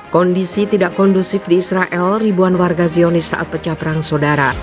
Kondisi tidak kondusif di Israel, ribuan warga Zionis saat pecah perang saudara.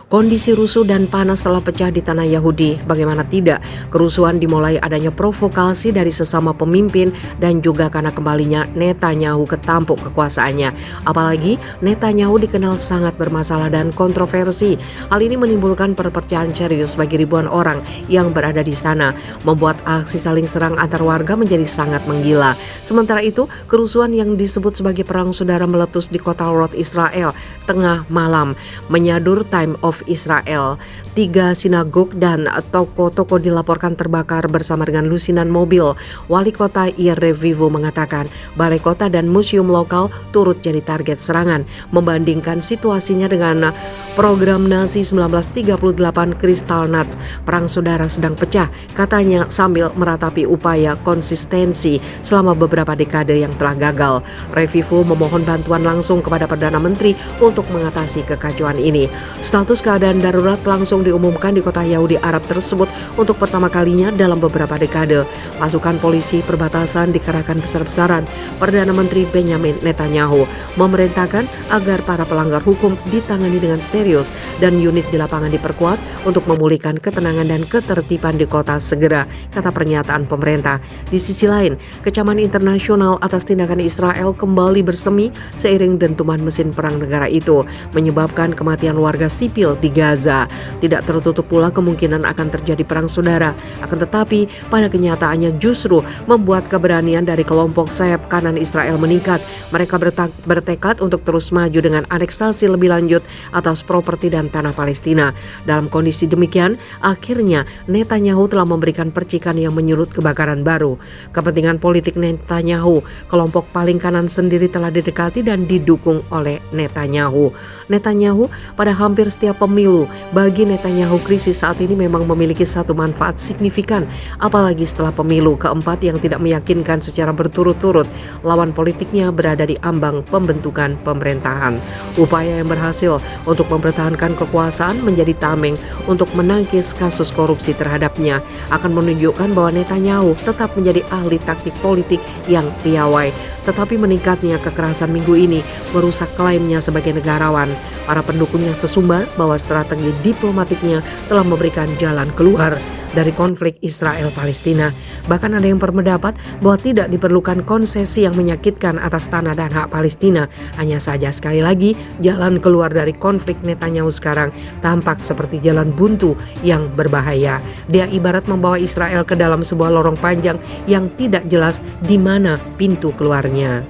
Kondisi rusuh dan panas telah pecah di tanah Yahudi. Bagaimana tidak, kerusuhan dimulai adanya provokasi dari sesama pemimpin dan juga karena kembalinya Netanyahu ke tampuk kekuasaannya. Apalagi Netanyahu dikenal sangat bermasalah dan kontroversi. Hal ini menimbulkan perpecahan serius bagi ribuan orang yang berada di sana, membuat aksi saling serang antar warga menjadi sangat menggila. Sementara itu, kerusuhan yang disebut sebagai perang saudara meletus di kota Rot Israel tengah malam, menyadur Time of Israel. 3 sinagog dan toko-toko dilaporkan terbakar bersama dengan lusinan mobil. Wali kota Yair Revivo mengatakan balai kota dan museum lokal turut jadi target serangan, membandingkan situasinya dengan program Nazi 1938 Kristallnacht. Perang saudara sedang pecah, katanya sambil meratapi upaya konsistensi selama beberapa dekade yang telah gagal. Revivo memohon bantuan langsung kepada Perdana Menteri untuk mengatasi kekacauan ini. Status keadaan darurat langsung diumumkan di kota Yahudi Arab tersebut untuk pertama kalinya dalam beberapa dekade. Pasukan polisi perbatasan dikerahkan besar-besaran. Perdana Menteri Benjamin Netanyahu memerintahkan agar para pelanggar hukum ditangani dengan serius dan unit di lapangan diperkuat untuk memulihkan ketenangan dan ketertiban di kota segera, kata pernyataan pemerintah. Di sisi lain, kecaman internasional atas tindakan Israel kembali bersemi seiring dentuman mesin perang negara itu, menyebabkan kematian warga sipil di Gaza. Tidak tertutup pula kemungkinan akan terjadi perang saudara, akan tetapi pada kenyataannya justru membuat keberanian dari kelompok sayap kanan Israel meningkat. Mereka bertekad untuk terus maju dengan aneksasi lebih lanjut atas properti dan tanah Palestina. Dalam kondisi demikian, akhirnya Netanyahu telah memberikan percikan yang menyulut kebakaran baru. Kepentingan politik Netanyahu, kelompok paling kanan sendiri telah didekati dan didukung oleh Netanyahu. Netanyahu pada hampir setiap pemilu, bagi Netanyahu krisis saat ini memang memiliki satu manfaat signifikan, apalagi setelah pemilu keempat yang tidak meyakinkan secara berturut-turut lawan politiknya berada di ambang pembentukan pemerintahan. Upaya yang berhasil untuk mempertahankan kekuasaan menjadi tameng untuk menangkis kasus korupsi terhadapnya akan menunjukkan bahwa Netanyahu tetap menjadi ahli taktik politik yang piawai. Tetapi meningkatnya kekerasan minggu ini merusak klaimnya sebagai negarawan. Para pendukungnya sesumbar bahwa strategi diplomatiknya telah memberikan jalan keluar dari konflik Israel-Palestina. Bahkan ada yang berpendapat bahwa tidak diperlukan konsesi yang menyakitkan atas tanah dan hak Palestina. Hanya saja sekali lagi jalan keluar dari konflik Netanyahu sekarang tampak seperti jalan buntu yang berbahaya. Dia ibarat membawa Israel ke dalam sebuah lorong panjang yang tidak jelas di mana pintu keluarnya.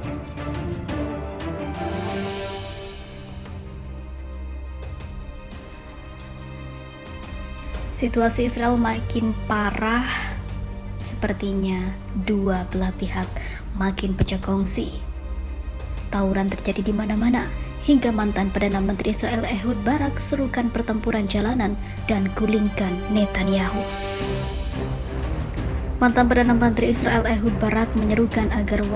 Situasi Israel makin parah, sepertinya dua belah pihak makin pecah kongsi. Tawuran terjadi di mana-mana, hingga mantan Perdana Menteri Israel Ehud Barak serukan pertempuran jalanan dan gulingkan Netanyahu. Mantan Perdana Menteri Israel Ehud Barak menyerukan agar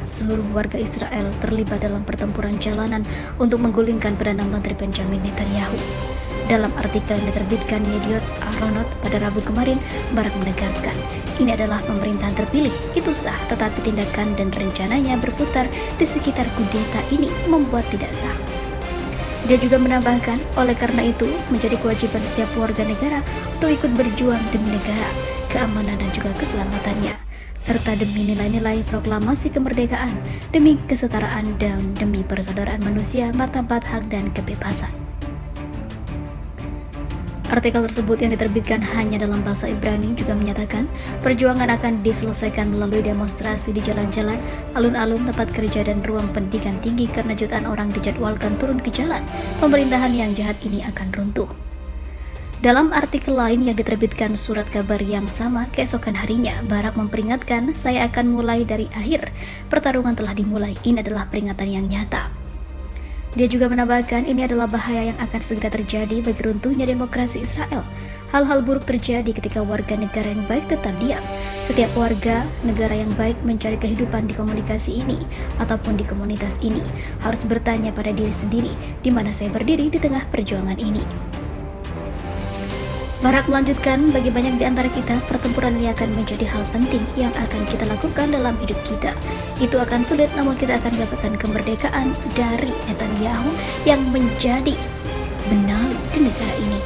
seluruh warga Israel terlibat dalam pertempuran jalanan untuk menggulingkan Perdana Menteri Benjamin Netanyahu. Dalam artikel yang diterbitkan di Yediot Ahronot pada Rabu kemarin, Barak menegaskan, ini adalah pemerintahan terpilih, itu sah, tetapi tindakan dan rencananya berputar di sekitar kudeta ini membuat tidak sah. Dia juga menambahkan, oleh karena itu, menjadi kewajiban setiap warga negara untuk ikut berjuang demi negara, keamanan dan juga keselamatannya, serta demi nilai-nilai proklamasi kemerdekaan, demi kesetaraan dan demi persaudaraan manusia, martabat, hak, dan kebebasan. Artikel tersebut yang diterbitkan hanya dalam bahasa Ibrani juga menyatakan perjuangan akan diselesaikan melalui demonstrasi di jalan-jalan, alun-alun, tempat kerja, dan ruang pendidikan tinggi karena jutaan orang dijadwalkan turun ke jalan. Pemerintahan yang jahat ini akan runtuh. Dalam artikel lain yang diterbitkan surat kabar yang sama keesokan harinya, Barak memperingatkan, saya akan mulai dari akhir. Pertarungan telah dimulai, ini adalah peringatan yang nyata. Dia juga menambahkan ini adalah bahaya yang akan segera terjadi bagi runtuhnya demokrasi Israel. Hal-hal buruk terjadi ketika warga negara yang baik tetap diam. Setiap warga negara yang baik mencari kehidupan di komunikasi ini ataupun di komunitas ini harus bertanya pada diri sendiri, di mana saya berdiri di tengah perjuangan ini. Barak melanjutkan, bagi banyak di antara kita, pertempuran ini akan menjadi hal penting yang akan kita lakukan dalam hidup kita. Itu akan sulit, namun kita akan mendapatkan kemerdekaan dari Netanyahu yang menjadi benalu di negara ini.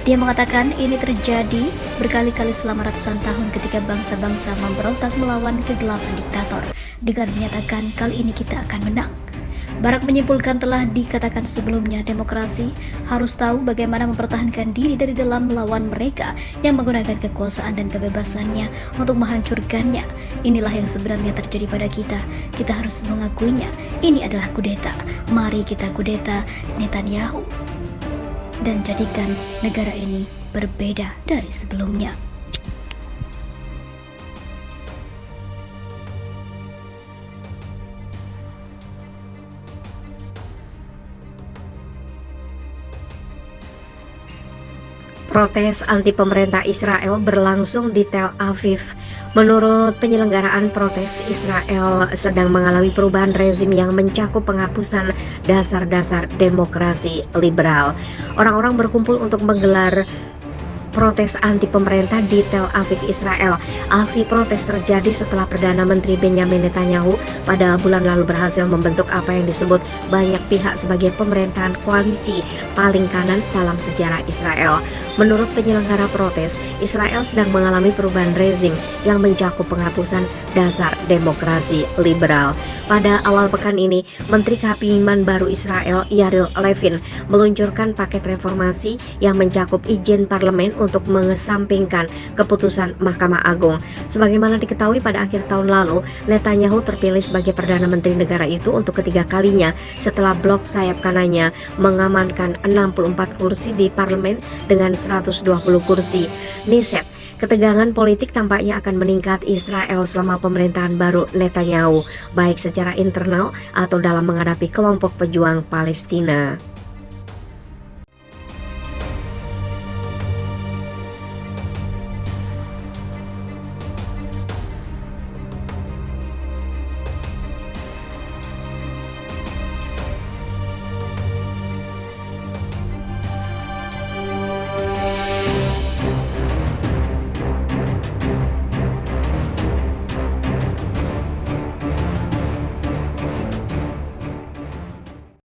Dia mengatakan ini terjadi berkali-kali selama ratusan tahun ketika bangsa-bangsa memberontak melawan kegelapan diktator. Dengan menyatakan kali ini kita akan menang. Barak menyimpulkan telah dikatakan sebelumnya, demokrasi harus tahu bagaimana mempertahankan diri dari dalam melawan mereka yang menggunakan kekuasaan dan kebebasannya untuk menghancurkannya. Inilah yang sebenarnya terjadi pada kita. Kita harus mengakuinya. Ini adalah kudeta. Mari kita kudeta Netanyahu dan jadikan negara ini berbeda dari sebelumnya. Protes anti pemerintah Israel berlangsung di Tel Aviv. Menurut penyelenggaraan protes, Israel sedang mengalami perubahan rezim yang mencakup penghapusan dasar-dasar demokrasi liberal. Orang-orang berkumpul untuk menggelar protes anti pemerintah di Tel Aviv, Israel. Aksi protes terjadi setelah Perdana Menteri Benjamin Netanyahu pada bulan lalu berhasil membentuk apa yang disebut banyak pihak sebagai pemerintahan koalisi paling kanan dalam sejarah Israel. Menurut penyelenggara protes, Israel sedang mengalami perubahan rezim yang mencakup penghapusan dasar demokrasi liberal. Pada awal pekan ini, Menteri Kehakiman baru Israel, Yair Levin, meluncurkan paket reformasi yang mencakup izin parlemen untuk mengesampingkan keputusan Mahkamah Agung. Sebagaimana diketahui pada akhir tahun lalu, Netanyahu terpilih sebagai Perdana Menteri negara itu untuk ketiga kalinya setelah blok sayap kanannya mengamankan 64 kursi di parlemen dengan 120 kursi. Niset, ketegangan politik tampaknya akan meningkat Israel selama pemerintahan baru Netanyahu, baik secara internal atau dalam menghadapi kelompok pejuang Palestina.